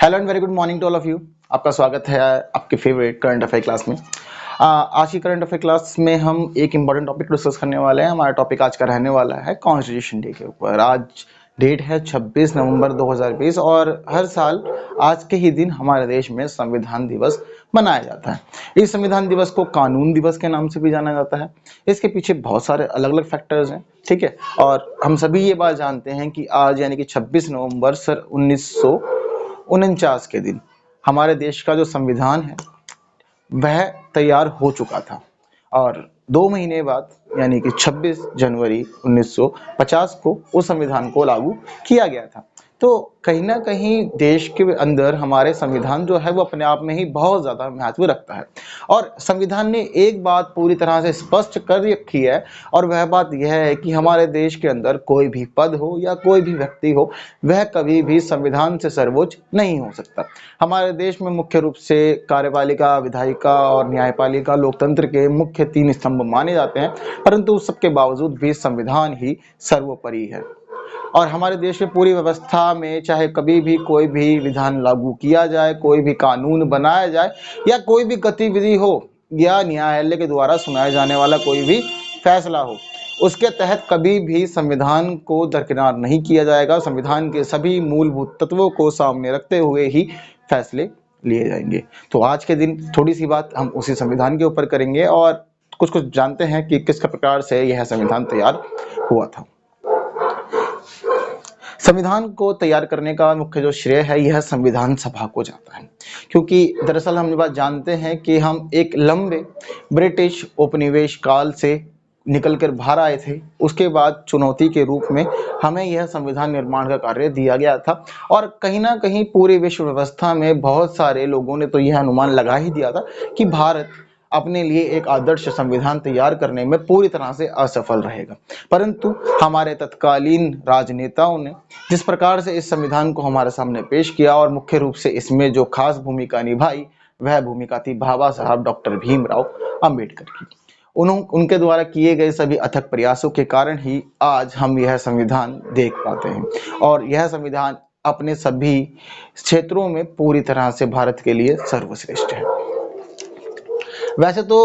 Hello and very good morning to all of you. आपका स्वागत है आपके फेवरेट करंट अफेयर क्लास में। आज की करंट अफेयर क्लास में हम एक इम्पॉर्टेंट टॉपिक डिस्कस करने वाले हैं। हमारा टॉपिक आज का रहने वाला है कॉन्स्टिट्यूशन डे के ऊपर। आज डेट है 26 नवंबर 2020 और हर साल आज के ही दिन हमारे देश में संविधान दिवस मनाया जाता है। इस संविधान दिवस को कानून दिवस के नाम से भी जाना जाता है। इसके पीछे बहुत सारे अलग अलग फैक्टर्स हैं, ठीक है। और हम सभी ये बात जानते हैं कि आज यानी कि 26 नवंबर सन 1949 के दिन हमारे देश का जो संविधान है वह तैयार हो चुका था और 2 महीने बाद यानी कि 26 जनवरी 1950 को उस संविधान को लागू किया गया था। तो कहीं ना कहीं देश के अंदर हमारे संविधान जो है वो अपने आप में ही बहुत ज़्यादा महत्व रखता है और संविधान ने एक बात पूरी तरह से स्पष्ट कर रखी है और वह बात यह है कि हमारे देश के अंदर कोई भी पद हो या कोई भी व्यक्ति हो वह कभी भी संविधान से सर्वोच्च नहीं हो सकता। हमारे देश में मुख्य रूप से कार्यपालिका, विधायिका और न्यायपालिका लोकतंत्र के मुख्य 3 स्तंभ माने जाते हैं, परंतु उस सबके बावजूद भी संविधान ही सर्वोपरि है। और हमारे देश में पूरी व्यवस्था में चाहे कभी भी कोई भी विधान लागू किया जाए, कोई भी कानून बनाया जाए या कोई भी गतिविधि हो या न्यायालय के द्वारा सुनाया जाने वाला कोई भी फैसला हो, उसके तहत कभी भी संविधान को दरकिनार नहीं किया जाएगा। संविधान के सभी मूलभूत तत्वों को सामने रखते हुए ही फैसले लिए जाएंगे। तो आज के दिन थोड़ी सी बात हम उसी संविधान के ऊपर करेंगे और कुछ कुछ जानते हैं कि किस प्रकार से यह संविधान तैयार हुआ था। संविधान को तैयार करने का मुख्य जो श्रेय है यह संविधान सभा को जाता है, क्योंकि दरअसल हम ये बात जानते हैं कि हम एक लंबे ब्रिटिश उपनिवेश काल से निकलकर बाहर आए थे। उसके बाद चुनौती के रूप में हमें यह संविधान निर्माण का कार्य दिया गया था और कहीं ना कहीं पूरी विश्व व्यवस्था में बहुत सारे लोगों ने तो यह अनुमान लगा ही दिया था कि भारत अपने लिए एक आदर्श संविधान तैयार करने में पूरी तरह से असफल रहेगा। परंतु हमारे तत्कालीन राजनेताओं ने जिस प्रकार से इस संविधान को हमारे सामने पेश किया और मुख्य रूप से इसमें जो खास भूमिका निभाई वह भूमिका थी बाबा साहब डॉक्टर भीमराव अंबेडकर की। उनके द्वारा किए गए सभी अथक प्रयासों के कारण ही आज हम यह संविधान देख पाते हैं और यह संविधान अपने सभी क्षेत्रों में पूरी तरह से भारत के लिए सर्वश्रेष्ठ है। वैसे तो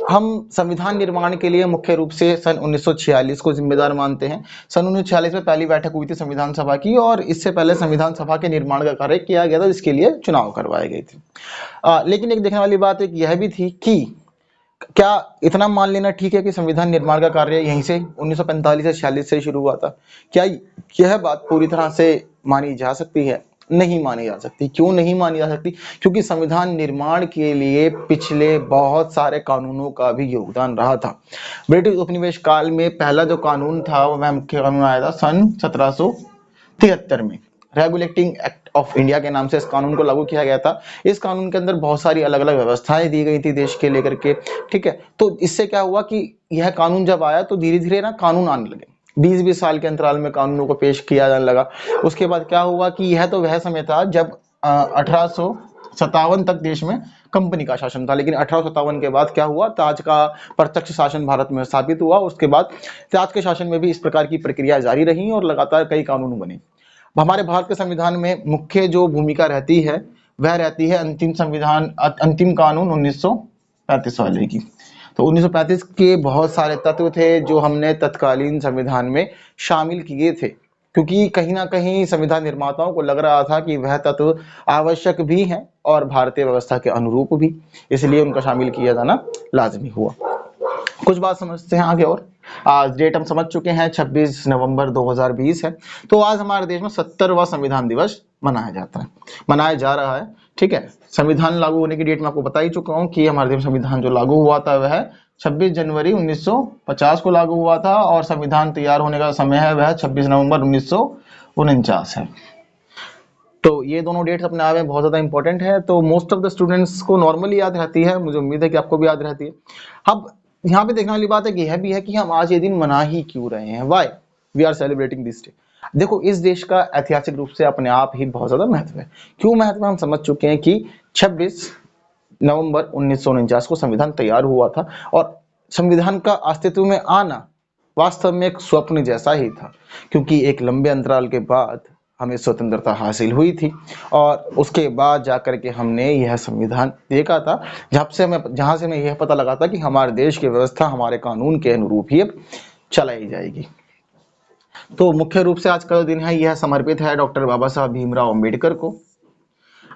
हम संविधान निर्माण के लिए मुख्य रूप से सन 1946 को जिम्मेदार मानते हैं। सन 1946 में पहली बैठक हुई थी संविधान सभा की और इससे पहले संविधान सभा के निर्माण का कार्य किया गया था, जिसके लिए चुनाव करवाए गए थे। लेकिन एक देखने वाली बात एक यह भी थी कि क्या इतना मान लेना ठीक है कि संविधान निर्माण का कार्य यहीं से 1945 से 46 से शुरू हुआ था? क्या यह बात पूरी तरह से मानी जा सकती है? नहीं मानी जा सकती। क्यों नहीं मानी जा सकती? क्योंकि संविधान निर्माण के लिए पिछले बहुत सारे कानूनों का भी योगदान रहा था। ब्रिटिश उपनिवेश काल में पहला जो कानून था वह मुख्य कानून आया था सन 1773 में। रेगुलेटिंग एक्ट ऑफ इंडिया के नाम से इस कानून को लागू किया गया था। इस कानून के अंदर बहुत सारी अलग अलग व्यवस्थाएं दी गई थी देश के लेकर के, ठीक है। तो इससे क्या हुआ कि यह कानून जब आया तो धीरे धीरे ना कानून आने लगे। 20-20 साल के अंतराल में कानूनों को पेश किया जाने लगा। उसके बाद क्या हुआ कि यह तो वह समय था जब 1857 तक देश में कंपनी का शासन था, लेकिन 1857 के बाद क्या हुआ, ताज का प्रत्यक्ष शासन भारत में स्थापित हुआ। उसके बाद ताज के शासन में भी इस प्रकार की प्रक्रिया जारी रही और लगातार कई कानून बने। हमारे भारत के संविधान में मुख्य जो भूमिका रहती है वह रहती है अंतिम कानून 1935 वाले की। तो 1935 के बहुत सारे तत्व थे जो हमने तत्कालीन संविधान में शामिल किए थे, क्योंकि कहीं ना कहीं संविधान निर्माताओं को लग रहा था कि वह तत्व आवश्यक भी हैं और भारतीय व्यवस्था के अनुरूप भी, इसलिए उनका शामिल किया जाना लाजमी हुआ। कुछ बात समझते हैं आगे और। आज डेट हम समझ चुके हैं 26 नवंबर 2020 है। तो आज हमारे देश में 70वां संविधान दिवस मनाया जा रहा है, ठीक है। संविधान लागू होने की डेट मैं आपको बता ही चुका हूं कि हमारे देश में संविधान जो लागू हुआ था वह 26 जनवरी 1950 को लागू हुआ था और संविधान तैयार होने का समय है वह 26 नवंबर 1949 है। तो ये दोनों डेट्स अपने आप में बहुत ज्यादा इंपॉर्टेंट है। तो मोस्ट ऑफ द स्टूडेंट्स को नॉर्मली याद रहती है, मुझे उम्मीद है कि आपको भी याद रहती है। अब यहाँ पे देखने वाली बात है कि यह भी है कि हम आज ये दिन मना ही क्यों रहे हैं, why we are celebrating this day. देखो, इस देश का ऐतिहासिक रूप से अपने आप ही बहुत ज्यादा महत्व है। क्यों महत्व हम समझ चुके हैं कि 26 नवंबर 1949 को संविधान तैयार हुआ था और संविधान का अस्तित्व में आना वास्तव में एक स्वप्न जैसा ही था, क्योंकि एक लंबे अंतराल के बाद हमें स्वतंत्रता हासिल हुई थी और उसके बाद जाकर के हमने यह संविधान देखा था, जहाँ से हमें यह पता लगा था कि हमारे देश की व्यवस्था हमारे कानून के अनुरूप ही अब चलाई जाएगी। तो मुख्य रूप से आज का जो दिन है यह समर्पित है डॉक्टर बाबा साहब भीमराव अम्बेडकर को।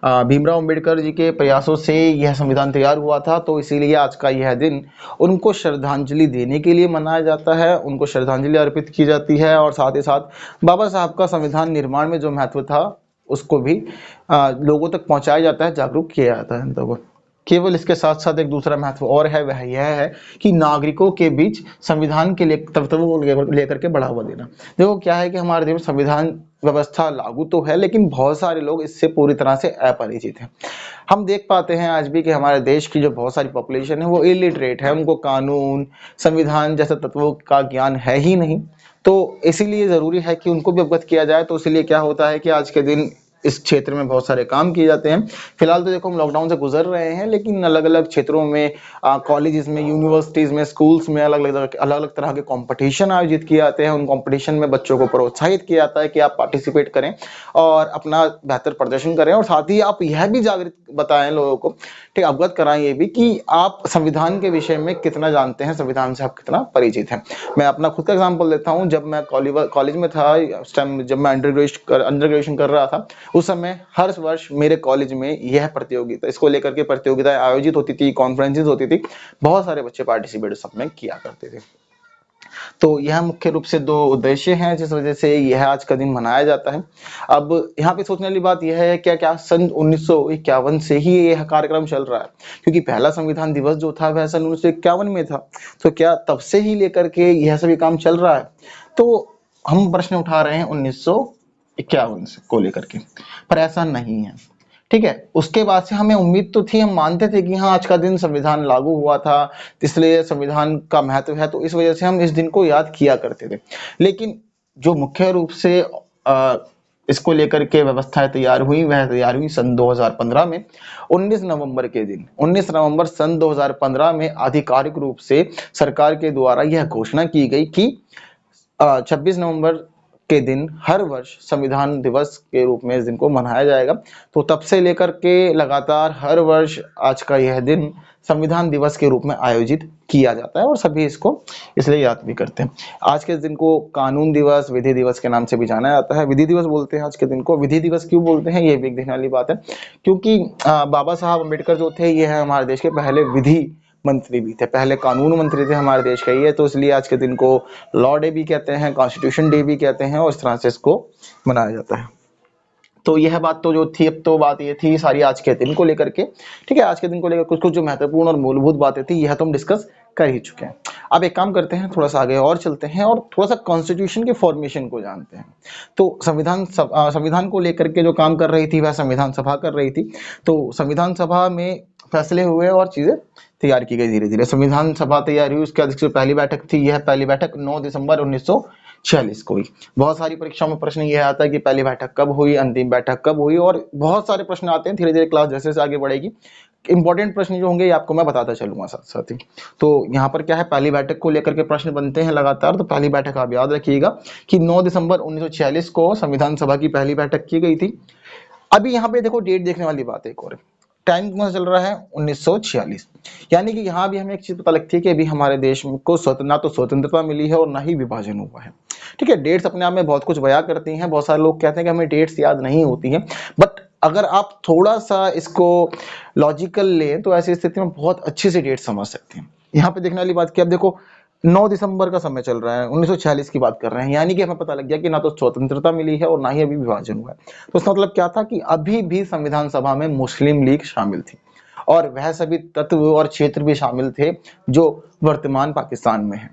भीमराव अम्बेडकर जी के प्रयासों से यह संविधान तैयार हुआ था, तो इसीलिए आज का यह दिन उनको श्रद्धांजलि देने के लिए मनाया जाता है, उनको श्रद्धांजलि अर्पित की जाती है और साथ ही साथ बाबा साहब का संविधान निर्माण में जो महत्व था उसको भी लोगों तक पहुंचाया जाता है, जागरूक किया जाता है। तो केवल इसके साथ साथ एक दूसरा महत्व और है, वह यह है कि नागरिकों के बीच संविधान के लिए कर्तव्यों को लेकर के बढ़ावा देना। देखो क्या है कि हमारे देश में संविधान व्यवस्था लागू तो है, लेकिन बहुत सारे लोग इससे पूरी तरह से अपरिचित हैं। हम देख पाते हैं आज भी कि हमारे देश की जो बहुत सारी पॉपुलेशन है वो इलिटरेट है, उनको कानून संविधान जैसे तत्वों का ज्ञान है ही नहीं। तो इसीलिए जरूरी है कि उनको भी अवगत किया जाए। तो इसीलिए क्या होता है कि आज के दिन इस क्षेत्र में बहुत सारे काम किए जाते हैं। फिलहाल तो देखो हम लॉकडाउन से गुजर रहे हैं, लेकिन अलग अलग क्षेत्रों में कॉलेजेस में, यूनिवर्सिटीज में, स्कूल्स में अलग अलग तरह के कंपटीशन आयोजित किए जाते हैं। उन कंपटीशन में बच्चों को प्रोत्साहित किया जाता है कि आप पार्टिसिपेट करें और अपना बेहतर प्रदर्शन करें, और साथ ही आप यह भी जागृत बताएं लोगों को, ठीक, अवगत कराएं ये भी कि आप संविधान के विषय में कितना जानते हैं, संविधान से आप कितना परिचित हैं। मैं अपना खुद का एग्जाम्पल देता हूँ। जब मैं कॉलेज में था, उस टाइम जब मैं अंडर ग्रेजुएशन कर रहा था, उस समय हर वर्ष मेरे कॉलेज में यह प्रतियोगिता, इसको लेकर के प्रतियोगिताएं आयोजित होती थी, कॉन्फ्रेंसेस होती थी, बहुत सारे बच्चे पार्टिसिपेट सब में किया करते थे। तो यह मुख्य रूप से दो उद्देश्य हैं जिस वजह से यह आज का दिन मनाया जाता है। अब यहाँ पे सोचने वाली बात यह है क्या सन 1951 से ही यह कार्यक्रम चल रहा है, क्योंकि पहला संविधान दिवस जो था वह सन 1951 में था, तो क्या तब से ही लेकर के यह सभी काम चल रहा है? तो हम प्रश्न उठा रहे हैं 1951 से को लेकर के, पर ऐसा नहीं है। ठीक है, उसके बाद से हमें उम्मीद तो थी, हम मानते थे कि हाँ आज का दिन संविधान लागू हुआ था, इसलिए संविधान का महत्व है, तो इस वजह से हम इस दिन को याद किया करते थे। लेकिन जो मुख्य रूप से इसको लेकर के व्यवस्थाएं तैयार हुई, वह तैयार हुई सन 2015 में। 19 नवंबर के दिन, 19 नवंबर सन 2015 में आधिकारिक रूप से सरकार के द्वारा यह घोषणा की गई कि 26 नवंबर के दिन हर वर्ष संविधान दिवस के रूप में इस दिन को मनाया जाएगा। तो तब से लेकर के लगातार हर वर्ष आज का यह दिन संविधान दिवस के रूप में आयोजित किया जाता है और सभी इसको इसलिए याद भी करते हैं। आज के दिन को कानून दिवस, विधि दिवस के नाम से भी जाना जाता है। विधि दिवस बोलते हैं आज के दिन को, विधि दिवस क्यों बोलते हैं ये भी एक देखने वाली बात है, क्योंकि बाबा साहब अम्बेडकर जो थे ये है हमारे देश के पहले विधि मंत्री भी थे, पहले कानून मंत्री थे हमारे देश के ये, तो इसलिए आज के दिन को लॉ डे भी कहते हैं, कॉन्स्टिट्यूशन डे भी कहते हैं, और इस तरह से इसको मनाया जाता है। तो यह बात तो जो थी, अब तो बात ये थी सारी आज के दिन को लेकर के। ठीक है, आज के दिन को लेकर कुछ कुछ जो महत्वपूर्ण और मूलभूत बातें थी यह तो हम डिस्कस कर ही चुके हैं। अब एक काम करते हैं, थोड़ा सा आगे और चलते हैं और थोड़ा सा कॉन्स्टिट्यूशन के फॉर्मेशन को जानते हैं। तो संविधान को लेकर के जो काम कर रही थी वह संविधान सभा कर रही थी। तो संविधान सभा में फैसले हुए और चीजें तैयार की गई, धीरे धीरे संविधान सभा तैयार हुई। उसके बाद पहली बैठक थी, यह पहली बैठक 9 दिसंबर 1946 को हुई। बहुत सारी परीक्षाओं में प्रश्न यह आता है कि पहली बैठक कब हुई, अंतिम बैठक कब हुई, और बहुत सारे प्रश्न आते हैं। धीरे धीरे क्लास जैसे जैसे आगे बढ़ेगी इंपॉर्टेंट प्रश्न जो होंगे आपको मैं बताता चलूंगा साथ साथ ही। तो यहाँ पर क्या है, पहली बैठक को लेकर के प्रश्न बनते हैं लगातार। तो पहली बैठक आप याद रखिएगा कि 9 दिसंबर 1946 को संविधान सभा की पहली बैठक की गई थी। अभी यहाँ पे देखो डेट देखने वाली बात है, एक और टाइम कौन सा चल रहा है, 1946, यानी कि यहाँ भी हमें एक चीज पता लगती है कि अभी हमारे देश को ना तो स्वतंत्रता मिली है और ना ही विभाजन हुआ है। ठीक है, डेट्स अपने आप में बहुत कुछ बयां करती हैं। बहुत सारे लोग कहते हैं कि हमें डेट्स याद नहीं होती हैं, बट अगर आप थोड़ा सा इसको लॉजिकल लें तो ऐसी स्थिति में बहुत अच्छे से डेट समझ सकते हैं। यहाँ पे देखने वाली बात क्या, अब देखो 9 दिसंबर का समय चल रहा है, 1946 की बात कर रहे हैं, यानी कि हमें पता लग गया कि ना तो स्वतंत्रता मिली है और ना ही अभी विभाजन हुआ है। तो इसका मतलब क्या था कि अभी भी संविधान सभा में मुस्लिम लीग शामिल थी और वह सभी तत्व और क्षेत्र भी शामिल थे जो वर्तमान पाकिस्तान में है।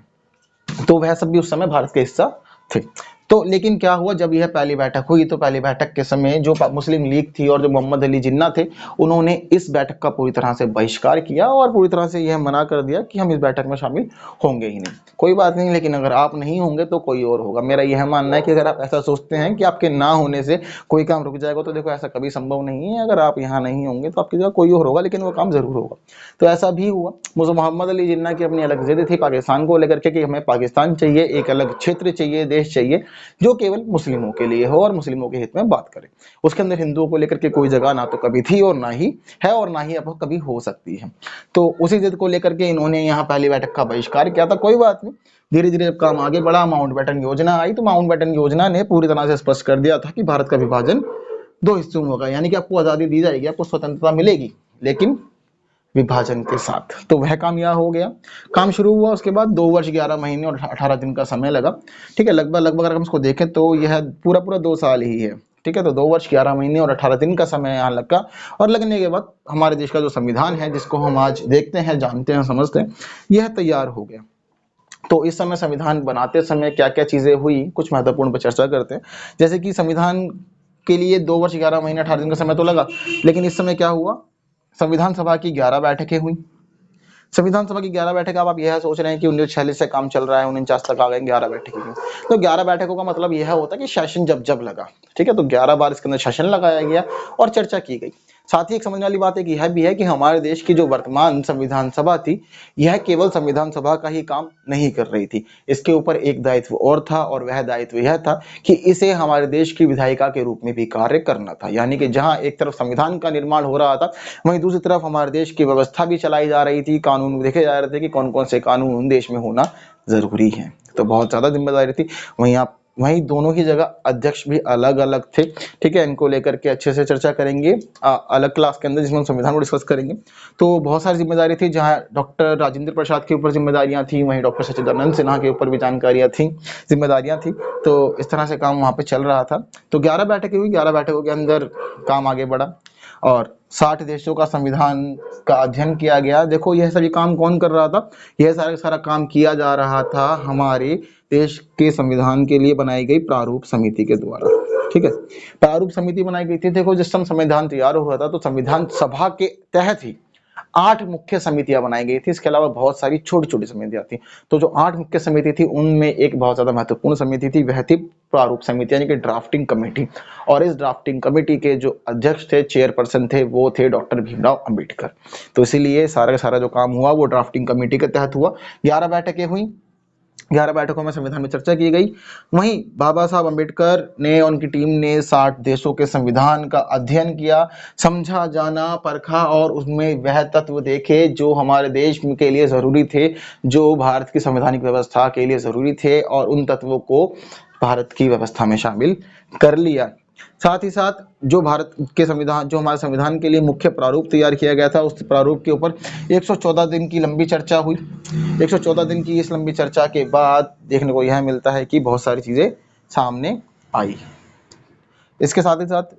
तो वह सब भी उस समय भारत के हिस्सा थे। तो लेकिन क्या हुआ, जब यह पहली बैठक हुई तो पहली बैठक के समय जो मुस्लिम लीग थी और जो मोहम्मद अली जिन्ना थे, उन्होंने इस बैठक का पूरी तरह से बहिष्कार किया और पूरी तरह से यह मना कर दिया कि हम इस बैठक में शामिल होंगे ही नहीं। कोई बात नहीं, लेकिन अगर आप नहीं होंगे तो कोई और होगा। मेरा यह मानना है कि अगर आप ऐसा सोचते हैं कि आपके ना होने से कोई काम रुक जाएगा, तो देखो ऐसा कभी संभव नहीं है। अगर आप यहाँ नहीं होंगे तो आपकी जगह कोई और होगा, लेकिन वो काम जरूर होगा। तो ऐसा भी हुआ। मुझे मोहम्मद अली जिन्ना की अपनी अलग जिद थी पाकिस्तान को लेकर के कि हमें पाकिस्तान चाहिए, एक अलग क्षेत्र चाहिए, देश चाहिए, जो केवल मुस्लिमों के लिए हो और मुस्लिमों के हित में बात करे। उसके अंदर हिंदुओं को लेकर के कोई जगह ना तो कभी थी और ना ही है और ना ही अब कभी हो सकती है। तो उसी जिद को लेकर के इन्होंने यहाँ पहली बैठक का बहिष्कार किया था। कोई बात नहीं, धीरे धीरे जब काम आगे बढ़ा, माउंटबेटन योजना आई, तो माउंटबेटन योजना ने पूरी तरह से स्पष्ट कर दिया था कि भारत का विभाजन दो हिस्सों में होगा, यानी कि आपको आजादी दी जाएगी, आपको स्वतंत्रता मिलेगी, लेकिन विभाजन के साथ। तो वह काम यह हो गया। काम शुरू हुआ, उसके बाद 2 वर्ष 11 महीने और 18 दिन का समय लगा। ठीक है, लगभग लगभग अगर हम इसको देखें तो यह पूरा पूरा 2 साल ही है। ठीक है, तो 2 वर्ष 11 महीने और 18 दिन का समय यहाँ लगा, और लगने के बाद हमारे देश का जो संविधान है, जिसको हम आज देखते हैं, जानते हैं, समझते हैं, यह तैयार हो गया। तो इस समय संविधान बनाते समय क्या क्या चीजें हुई, कुछ महत्वपूर्ण पर चर्चा करते हैं। जैसे कि संविधान के लिए 2 वर्ष 11 महीने 18 दिन का समय तो लगा, लेकिन इस समय क्या हुआ, संविधान सभा की 11 बैठकें हुई। संविधान सभा की 11 बैठक, अब आप यह सोच रहे हैं कि 1946 से काम चल रहा है, 49 तक आ गए, 11 बैठकें हुई। तो 11 बैठकों का मतलब यह होता है कि सेशन जब जब लगा, ठीक है, तो 11 बार इसके अंदर सेशन लगाया गया और चर्चा की गई। साथ ही एक समझने वाली बात एक यह भी है कि हमारे देश की जो वर्तमान संविधान सभा थी, यह केवल संविधान सभा का ही काम नहीं कर रही थी, इसके ऊपर एक दायित्व और था, और वह दायित्व यह था कि इसे हमारे देश की विधायिका के रूप में भी कार्य करना था। यानी कि जहां एक तरफ संविधान का निर्माण हो रहा था, वहीं दूसरी तरफ हमारे देश की व्यवस्था भी चलाई जा रही थी, कानून देखे जा रहे थे कि कौन कौन से कानून देश में होना जरूरी है। तो बहुत ज्यादा जिम्मेदारी थी। वहीं दोनों ही जगह अध्यक्ष भी अलग अलग थे। ठीक है, इनको लेकर के अच्छे से चर्चा करेंगे अलग क्लास के अंदर, जिसमें हम संविधान को डिस्कस करेंगे। तो बहुत सारी जिम्मेदारी थी, जहां डॉक्टर राजेंद्र प्रसाद के ऊपर जिम्मेदारियां थी, वहीं डॉक्टर सच्चिदानंद सिन्हा के ऊपर भी जानकारियां थी, जिम्मेदारियां थी। तो इस तरह से काम वहां पे चल रहा था। तो 11 बैठकें हुई, 11 बैठकों के अंदर काम आगे बढ़ा और 60 देशों का संविधान का अध्ययन किया गया। देखो, यह सभी काम कौन कर रहा था, यह सारा काम किया जा रहा था हमारे देश के संविधान के लिए बनाई गई प्रारूप समिति के द्वारा। ठीक है, प्रारूप समिति बनाई गई थी। देखो, जिस समय संविधान तैयार हो रहा था, तो संविधान सभा के तहत ही 8 मुख्य समितियां बनाई गई थी। इसके अलावा बहुत सारी छोटी छोटी समितियां थी। तो जो 8 मुख्य समिति थी, उनमें एक बहुत ज्यादा महत्वपूर्ण समिति थी, वह थी प्रारूप समिति, यानी कि ड्राफ्टिंग कमेटी। और इस ड्राफ्टिंग कमेटी के जो अध्यक्ष थे, चेयरपर्सन थे, वो थे डॉक्टर भीमराव अंबेडकर। तो इसीलिए सारा का सारा जो काम हुआ वो ड्राफ्टिंग कमेटी के तहत हुआ। 11 बैठकें हुई, 11 बैठकों में संविधान में चर्चा की गई। वहीं बाबा साहब अंबेडकर ने, उनकी टीम ने 60 देशों के संविधान का अध्ययन किया, समझा, जाना, परखा और उसमें वह तत्व देखे जो हमारे देश के लिए जरूरी थे, जो भारत की संवैधानिक व्यवस्था के लिए जरूरी थे, और उन तत्वों को भारत की व्यवस्था में शामिल कर लिया। साथ ही साथ जो भारत के संविधान, जो हमारे संविधान के लिए मुख्य प्रारूप तैयार किया गया था, उस प्रारूप के ऊपर 114 दिन की लंबी चर्चा हुई। 114 दिन की इस लंबी चर्चा के बाद देखने को यह मिलता है कि बहुत सारी चीजें सामने आई। इसके साथ ही साथ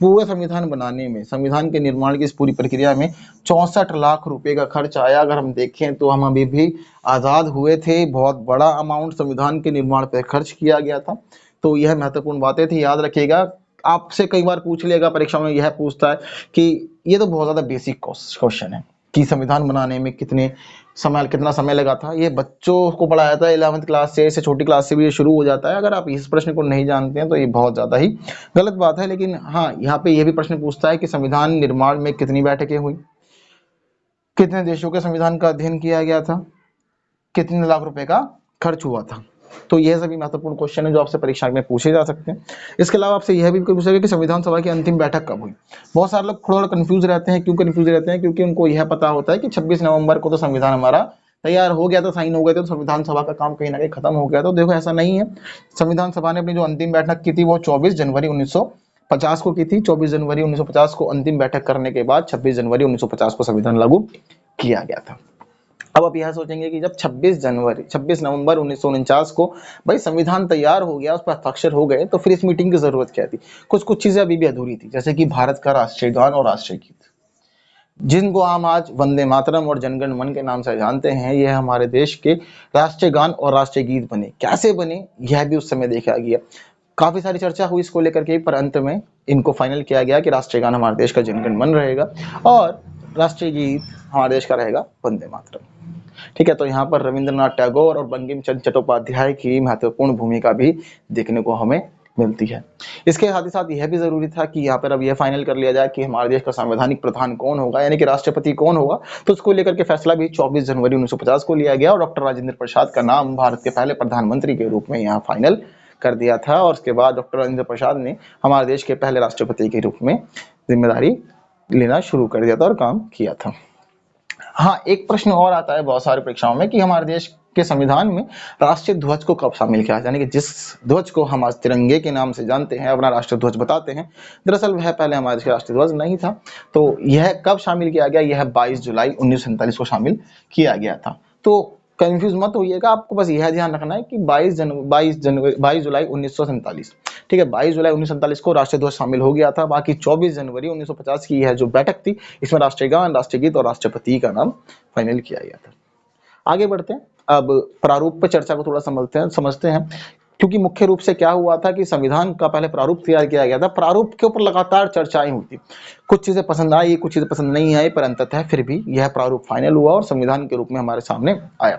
पूरा संविधान बनाने में, संविधान के निर्माण की इस पूरी प्रक्रिया में 64 लाख रुपए का खर्च आया। अगर हम देखें तो हम अभी भी आजाद हुए थे, बहुत बड़ा अमाउंट संविधान के निर्माण पर खर्च किया गया था। तो यह महत्वपूर्ण बातें थी, याद रखिएगा। आपसे कई बार पूछ लेगा, परीक्षा में यह पूछता है कि ये तो बहुत ज्यादा बेसिक क्वेश्चन है कि संविधान बनाने में कितना समय लगा था। ये बच्चों को पढ़ाया था 11वीं क्लास से छोटी क्लास से भी ये शुरू हो जाता है। अगर आप इस प्रश्न को नहीं जानते हैं तो ये बहुत ज्यादा ही गलत बात है। लेकिन हाँ, यहाँ पे ये भी प्रश्न पूछता है कि संविधान निर्माण में कितनी बैठकें हुई, कितने देशों के संविधान का अध्ययन किया गया था, कितने लाख रुपए का खर्च हुआ था। तो यह सभी महत्वपूर्ण क्वेश्चन है जो आपसे परीक्षा में पूछे जा सकते हैं। इसके अलावा आपसे यह भी पूछेगा कि संविधान सभा की अंतिम बैठक कब हुई। बहुत सारे लोग थोड़ा कंफ्यूज रहते हैं। क्यों कंफ्यूज रहते हैं? क्योंकि उनको यह पता होता है कि 26 नवंबर को तो संविधान हमारा तैयार हो गया था, साइन हो गए थे, तो संविधान सभा का काम कहीं ना कहीं खत्म हो गया। तो देखो, ऐसा नहीं है। संविधान सभा ने अपनी जो अंतिम बैठक की थी वो 24 जनवरी 1950 को की थी। 24 जनवरी 1950 को अंतिम बैठक करने के बाद 26 जनवरी 1950 को संविधान लागू किया गया था। अब आप यह सोचेंगे कि जब 26 नवंबर 1949 को भाई संविधान तैयार हो गया, उस पर हस्ताक्षर हो गए, तो फिर इस मीटिंग की जरूरत क्या थी? कुछ चीजें अभी भी अधूरी थी, जैसे कि भारत का राष्ट्रीय गान और राष्ट्रीय गीत, जिनको हम आज वंदे मातरम और जनगण मन के नाम से जानते हैं। यह हमारे देश के राष्ट्रीय गान और राष्ट्रीय गीत बने। कैसे बने, यह भी उस समय देखा गया। काफी सारी चर्चा हुई इसको लेकर के, पर अंत में इनको फाइनल किया गया कि राष्ट्रीय गान हमारे देश का जनगण मन रहेगा और राष्ट्रीय गीत हमारे देश का रहेगा वंदे मातरम। ठीक है, तो यहाँ पर रविंद्रनाथ टैगोर और बंकिम चंद्र चट्टोपाध्याय की महत्वपूर्ण भूमिका भी देखने को हमें मिलती है। इसके साथ ही साथ यह भी जरूरी था कि यहाँ पर अब यह फाइनल कर लिया जाए कि हमारे देश का संवैधानिक प्रधान कौन होगा, यानी कि राष्ट्रपति कौन होगा। तो उसको लेकर के फैसला भी 24 जनवरी 1950 को लिया गया और डॉक्टर राजेंद्र प्रसाद का नाम भारत के पहले प्रधानमंत्री के रूप में यहाँ फाइनल कर दिया था और उसके बाद डॉक्टर राजेंद्र प्रसाद ने हमारे देश के पहले राष्ट्रपति के रूप में जिम्मेदारी लेना शुरू कर दिया था और काम किया था। हाँ, एक प्रश्न और आता है बहुत सारी परीक्षाओं में कि हमारे देश के संविधान में राष्ट्रीय ध्वज को कब शामिल किया, यानी कि जिस ध्वज को हम आज तिरंगे के नाम से जानते हैं, अपना राष्ट्रीय ध्वज बताते हैं, दरअसल वह पहले हमारे देश का राष्ट्रीय ध्वज नहीं था। तो यह कब शामिल किया गया? यह 22 जुलाई 1947 को शामिल किया गया था। तो कंफ्यूज मत होइएगा, आपको बस यह ध्यान रखना है कि 22 जुलाई 1947, ठीक है, 22 जुलाई 1947 को राष्ट्रीय ध्वज शामिल हो गया था। बाकी 24 जनवरी 1950 की यह जो बैठक थी, इसमें राष्ट्रीय गान, राष्ट्रीय गीत और राष्ट्रपति का नाम फाइनल किया गया था। आगे बढ़ते हैं, अब प्रारूप पर चर्चा को थोड़ा समझते हैं क्योंकि मुख्य रूप से क्या हुआ था कि संविधान का पहले प्रारूप तैयार किया गया था। प्रारूप के ऊपर लगातार चर्चाएं हुई थी, कुछ चीजें पसंद आई, कुछ चीजें पसंद नहीं आई, पर अंततः फिर भी यह प्रारूप फाइनल हुआ और संविधान के रूप में हमारे सामने आया।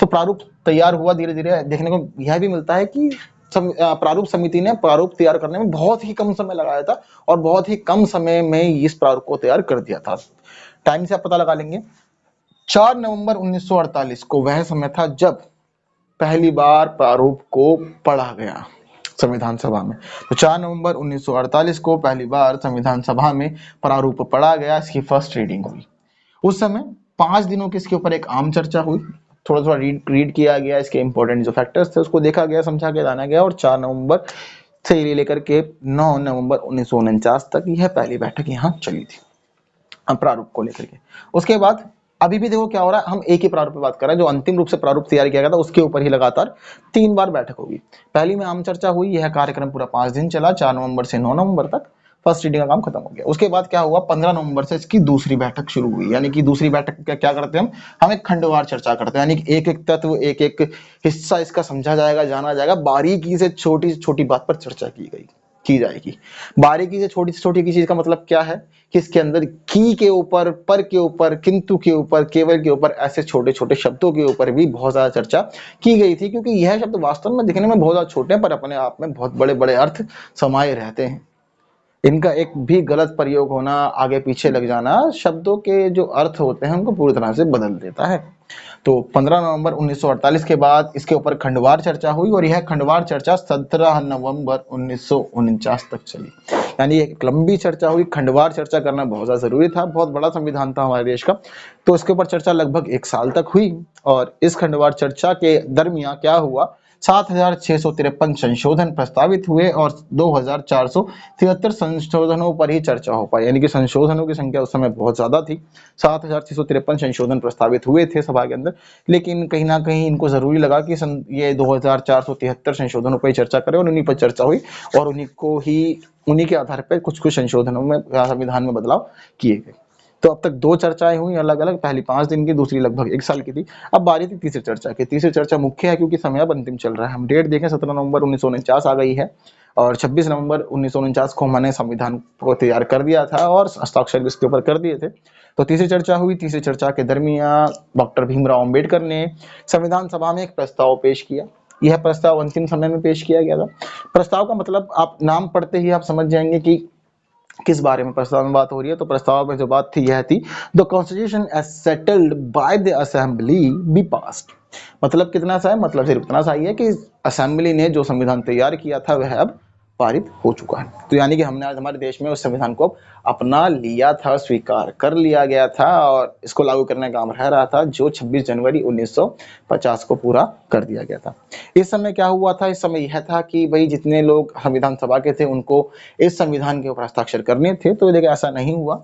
तो प्रारूप तैयार हुआ, धीरे धीरे देखने को यह भी मिलता है कि प्रारूप समिति ने प्रारूप तैयार करने में बहुत ही कम समय लगाया था और बहुत ही कम समय में इस प्रारूप को तैयार कर दिया था। टाइम से आप पता लगा लेंगे, 4 नवंबर 1948 को वह समय था जब पहली बार प्रारूप को पढ़ा गया संविधान सभा में। तो 4 नवंबर 1948 को पहली बार संविधान सभा में प्रारूप पढ़ा गया, इसकी फर्स्ट रीडिंग हुई। उस समय 5 दिनों की इसके ऊपर एक आम चर्चा हुई, थोड़ा थोड़ा रीड किया गया, इसके इंपॉर्टेंट जो फैक्टर्स थे उसको देखा गया, समझा के जाना गया और 4 नवंबर से लेकर के 9 नवंबर 1949 तक यह पहली बैठक यहाँ चली थी प्रारूप को लेकर के। उसके बाद अभी भी देखो क्या हो रहा है, हम एक ही प्रारूप पे बात कर रहे हैं, जो अंतिम रूप से प्रारूप तैयार किया गया था उसके ऊपर ही लगातार 3 बार बैठक होगी। पहली में आम चर्चा हुई, यह कार्यक्रम पूरा 5 दिन चला, 4 नवंबर से 9 नवंबर तक फर्स्ट रीडिंग का काम खत्म हो गया। उसके बाद क्या हुआ, 15 नवंबर से इसकी दूसरी बैठक शुरू हुई, यानी कि दूसरी बैठक का क्या करते हैं हम एक खंडवार चर्चा करते हैं, यानी कि एक एक तत्व, एक एक हिस्सा इसका समझा जाएगा, जाना जाएगा, बारीकी से छोटी बात पर चर्चा की जाएगी। बारीकी से छोटी चीज का मतलब क्या है कि इसके अंदर की के ऊपर, पर के ऊपर, किंतु के ऊपर, केवल के ऊपर, ऐसे छोटे छोटे शब्दों के ऊपर भी बहुत ज्यादा चर्चा की गई थी, क्योंकि यह शब्द वास्तव में दिखने में बहुत ज्यादा छोटे हैं पर अपने आप में बहुत बड़े बड़े अर्थ समाये रहते हैं। इनका एक भी गलत प्रयोग होना, आगे पीछे लग जाना, शब्दों के जो अर्थ होते हैं उनको पूरी तरह से बदल देता है। तो 15 नवंबर 1948 के बाद इसके ऊपर खंडवार चर्चा हुई और यह खंडवार चर्चा 17 नवंबर 1949 तक चली, यानी एक लंबी चर्चा हुई। खंडवार चर्चा करना बहुत ज्यादा जरूरी था, बहुत बड़ा संविधान था हमारे देश का, तो इसके ऊपर चर्चा लगभग 1 साल तक हुई और इस खंडवार चर्चा के दरमियान क्या हुआ, 7,653 संशोधन प्रस्तावित हुए और 2,473 संशोधनों पर ही चर्चा हो पाई, यानी कि संशोधनों की संख्या उस समय बहुत ज्यादा थी। 7,653 संशोधन प्रस्तावित हुए थे सभा के अंदर, लेकिन कहीं ना कहीं इनको जरूरी लगा कि ये 2,473 संशोधनों पर ही चर्चा करें और उन्हीं पर चर्चा हुई और उन्हीं के आधार पर कुछ संशोधनों में संविधान में बदलाव किए गए। तो अब तक 2 चर्चाएं हुई अलग अलग, पहली 5 दिन की, दूसरी लगभग 1 साल की थी। अब बारी थी तीसरी चर्चा की। तीसरी चर्चा मुख्य है क्योंकि समय अब अंतिम चल रहा है। हम डेट देखें, 17 नवंबर 1949 आ गई है और 26 नवंबर 1949 को हमने संविधान को तैयार कर दिया था और हस्ताक्षर भी इसके ऊपर कर दिए थे। तो तीसरी चर्चा हुई। तीसरी चर्चा के दरमियान डॉक्टर भीमराव अंबेडकर ने संविधान सभा में एक प्रस्ताव पेश किया। यह प्रस्ताव अंतिम समय में पेश किया गया था। प्रस्ताव का मतलब आप नाम पढ़ते ही आप समझ जाएंगे कि किस बारे में प्रस्ताव में बात हो रही है। तो प्रस्ताव में जो बात थी यह थी, the constitution as settled by the assembly be passed. मतलब कितना सा है, मतलब सिर्फ इतना सा ही है कि असेंबली ने जो संविधान तैयार किया था वह अब पारित हो चुका है। तो यानी कि हमने आज हमारे देश में उस संविधान को अपना लिया था, स्वीकार कर लिया गया था और इसको लागू करने का काम रह रहा था, जो 26 जनवरी 1950 को पूरा कर दिया गया था। इस समय क्या हुआ था, इस समय यह था कि भाई जितने लोग संविधान सभा के थे उनको इस संविधान के ऊपर हस्ताक्षर करने थे, तो देखिए ऐसा नहीं हुआ।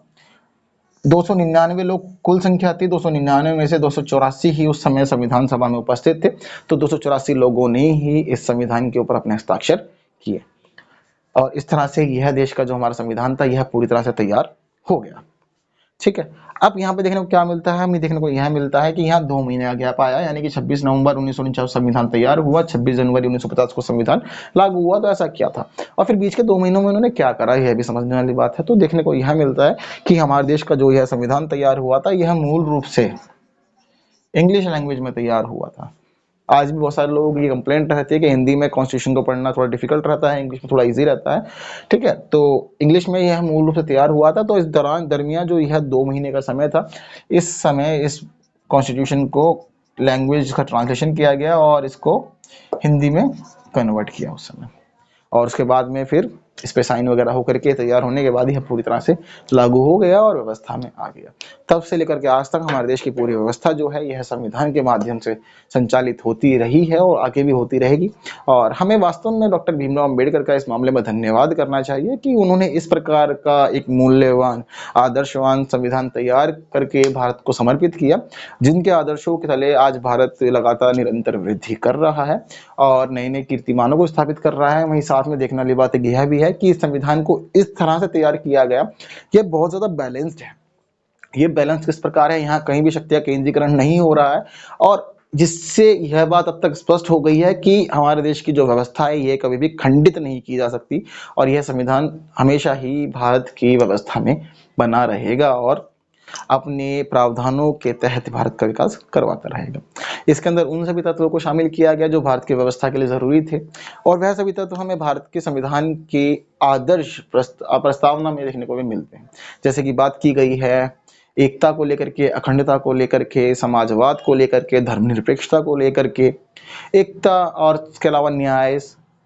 299 लोग कुल संख्या थी, 299 में से 284 ही उस समय संविधान सभा में उपस्थित थे। तो 284 लोगों ने ही इस संविधान के ऊपर अपने हस्ताक्षर किए और इस तरह से यह देश का जो हमारा संविधान था यह पूरी तरह से तैयार हो गया। ठीक है, अब यहाँ पे देखने को क्या मिलता है, हमें देखने को यह मिलता है कि यहाँ 2 महीने का गैप आया, यानी कि 26 नवंबर 1949 संविधान तैयार हुआ, 26 जनवरी 1950 को संविधान लागू हुआ। तो ऐसा क्या था और फिर बीच के 2 महीनों में उन्होंने क्या करा, यह भी समझने वाली बात है। तो देखने को यह मिलता है कि हमारे देश का जो यह संविधान तैयार हुआ था यह मूल रूप से इंग्लिश लैंग्वेज में तैयार हुआ था। आज भी बहुत सारे लोगों की कंप्लेंट रहती है कि हिंदी में कॉन्स्टिट्यूशन को पढ़ना थोड़ा डिफिकल्ट रहता है, इंग्लिश में थोड़ा इजी रहता है। ठीक है, तो इंग्लिश में यह मूल रूप से तैयार हुआ था। तो इस दरमियान जो यह 2 महीने का समय था, इस समय इस कॉन्स्टिट्यूशन को लैंग्वेज का ट्रांसलेशन किया गया और इसको हिंदी में कन्वर्ट किया उस समय, और उसके बाद में फिर इस पे साइन वगैरह होकर के तैयार होने के बाद यह पूरी तरह से लागू हो गया और व्यवस्था में आ गया। तब से लेकर के आज तक हमारे देश की पूरी व्यवस्था जो है यह संविधान के माध्यम से संचालित होती रही है और आगे भी होती रहेगी। और हमें वास्तव में डॉक्टर भीमराव अम्बेडकर का इस मामले में धन्यवाद करना चाहिए कि उन्होंने इस प्रकार का एक मूल्यवान आदर्शवान संविधान तैयार करके भारत को समर्पित किया, जिनके आदर्शों के तले आज भारत लगातार निरंतर वृद्धि कर रहा है और नए नए कीर्तिमानों को स्थापित कर रहा है। वहीं साथ में देखने वाली बात यह भी है कि इस संविधान को इस तरह से तैयार किया गया, ये बहुत ज्यादा बैलेंस्ड है। ये बैलेंस किस प्रकार है, यहाँ कहीं भी शक्तियां केंद्रीकरण नहीं हो रहा है, और जिससे यह बात अब तक स्पष्ट हो गई है कि हमारे देश की जो व्यवस्था है ये कभी भी खंडित नहीं की जा सकती, और यह संविधान हमेशा ही भारत की व्यवस्था में बना रहेगा और अपने प्रावधानों के तहत भारत का विकास करवाता रहेगा। इसके अंदर उन सभी तत्वों को शामिल किया गया जो भारत की व्यवस्था के लिए जरूरी थे, और वह सभी तत्व हमें भारत के संविधान के आदर्श प्रस्तावना में देखने को भी मिलते हैं। जैसे कि बात की गई है एकता को लेकर के, अखंडता को लेकर के, समाजवाद को लेकर के, धर्मनिरपेक्षता को लेकर के, एकता और इसके अलावा न्याय,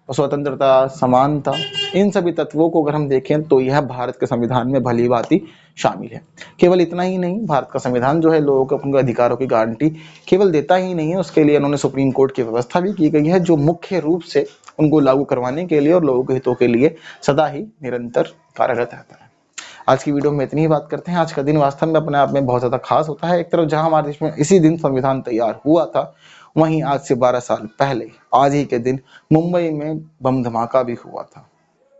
स्वतंत्रता, समानता, इन सभी तत्वों को अगर हम देखें तो यह भारत के संविधान में भली भांति शामिल है। केवल इतना ही नहीं, भारत का संविधान जो है लोगों को अपने अधिकारों की गारंटी केवल देता ही नहीं है, उसके लिए उन्होंने सुप्रीम कोर्ट की व्यवस्था भी की गई है जो मुख्य रूप से उनको लागू करवाने के लिए और लोगों के हितों के लिए सदा ही निरंतर कार्यरत रहता है। आज की वीडियो में इतनी ही बात करते हैं। आज का दिन वास्तव में अपने आप में बहुत ज्यादा खास होता है। एक तरफ जहां हमारे देश में इसी दिन संविधान तैयार हुआ था, वहीं आज से 12 साल पहले आज ही के दिन मुंबई में बम धमाका भी हुआ था,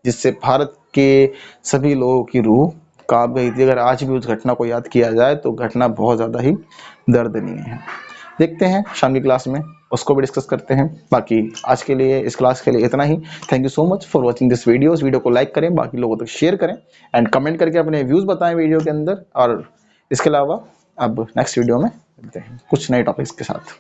जिससे भारत के सभी लोगों की रूह कांप गई थी। अगर आज भी उस घटना को याद किया जाए तो घटना बहुत ज्यादा ही दर्दनीय है। देखते हैं शाम की क्लास में उसको भी डिस्कस करते हैं। बाकी आज के लिए इस क्लास के लिए इतना ही। Thank you so much for watching this video को लाइक करें, बाकी लोगों तक शेयर करें एंड कमेंट करके अपने व्यूज बताएं वीडियो के अंदर। और इसके अलावा अब नेक्स्ट वीडियो में मिलते हैं कुछ नए टॉपिक्स के साथ।